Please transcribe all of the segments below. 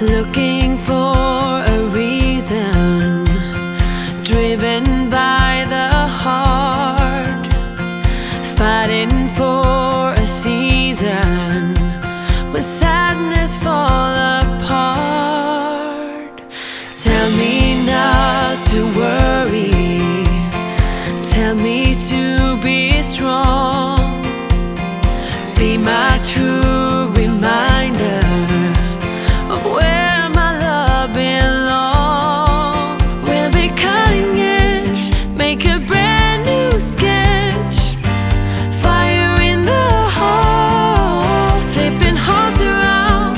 looking for a reason, driven by the heart, fighting for a season, with sadness fall apart. Tell me not to worry, tell me to be strong, be my true reminder of where my love belongs. We'll be cutting edge, make a brand new sketch, fire in the heart, flipping hearts around.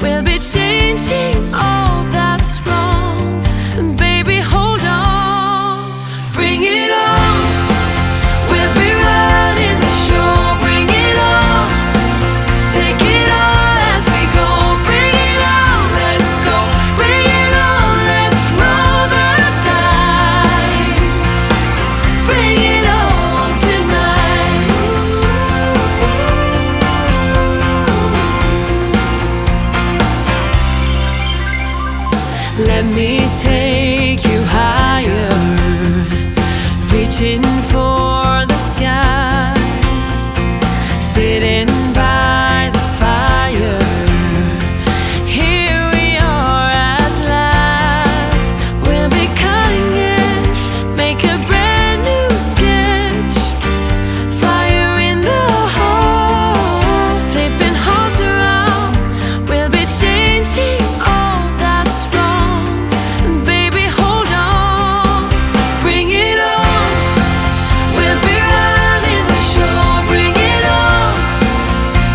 We'll be changing all that's wrong, and baby hold on, bring it on. We'll be running the show, bring it on, take it all as we go, bring it on, let's go, bring it on, let's roll the dice, bring it on tonight. Let me take you higher, reaching for the sky, sitting by the fire. Here we are at last. We'll be cutting edge, make a brand new sketch, fire in the heart, flipping hearts around. We'll be changing all that's wrong, and baby hold on, bring it on. We'll be running the show, bring it on,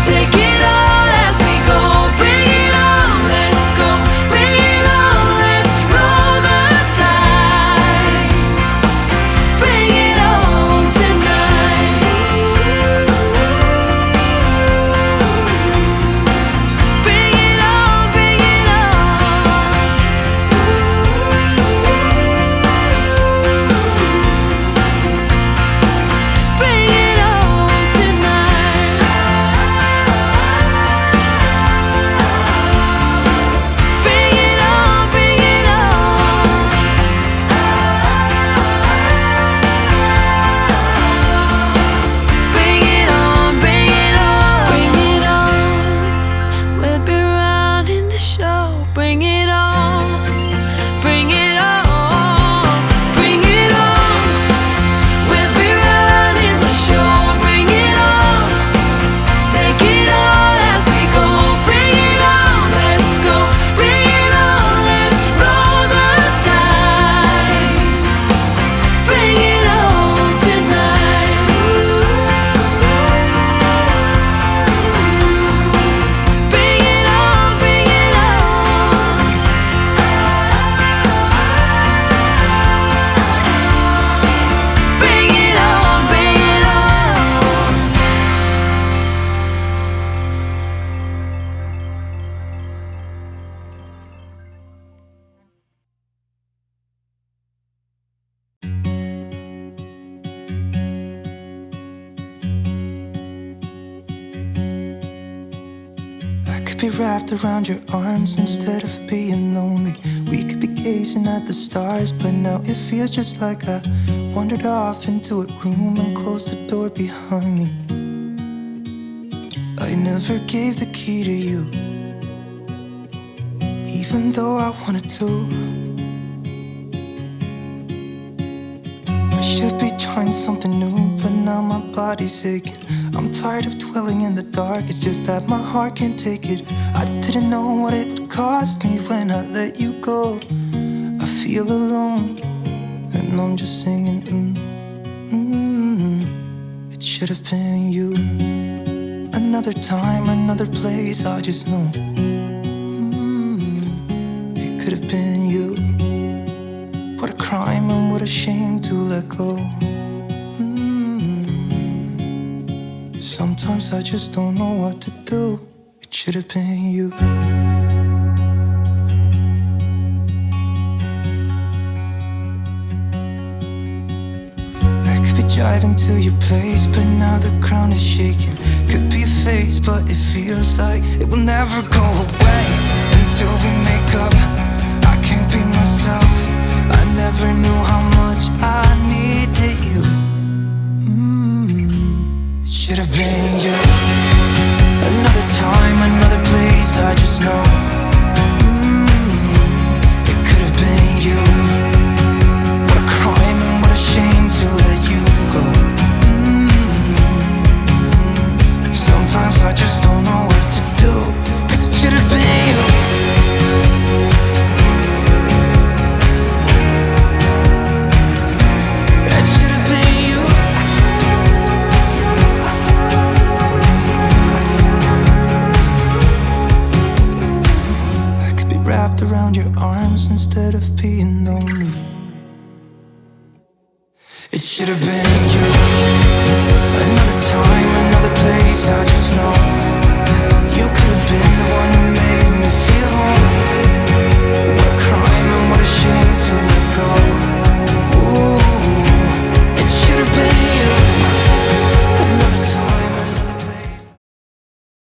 take it all as we go, bring it on, let's go, bring it on, let's roll the dice, bring it on tonight. Bring it on, bring it on. Bring it on tonight. Bring it on, bring it on. Bring it on, bring it on, bring it on. We'll be running the show, bring it on, bring it on, bring it on. We'll be running the show, bring it on, take it all as we go, bring it on, let's go, bring it on, let's roll the dice, bring it on tonight. Bring it on, bring it on. Bring it on, bring it on. I could be wrapped around your arms instead of being lonely. We could be gazing at the stars, but now it feels just like I wandered off into a room and closed the door behind me. I never gave the key to you, even though I wanted to. I should be trying something new, but now my body's aching. I'm tired of dwelling in the dark, it's just that my heart can't take it. I didn't know what it would cost me when I let you go. I feel alone, and I'm just singing, It should have been you. Another time, another place, I just know, It could have been you. What a crime and what a shame to let go. Sometimes I just don't know what to do. It should have been you. I could be driving to your place, but now the ground is shaking. Could be a phase, but it feels like it will never go away. And till we make up. I can't be myself. I never knew how much I needed you. It should have been you. Another time, another place, I just know. It could have been you. What a crime and what a shame to let you go. Sometimes I just don't know what to do, 'cause it should have been you. It should have been you. I could be wrapped around your arms instead of being lonely. It should have been you. Another time, another place, I just know.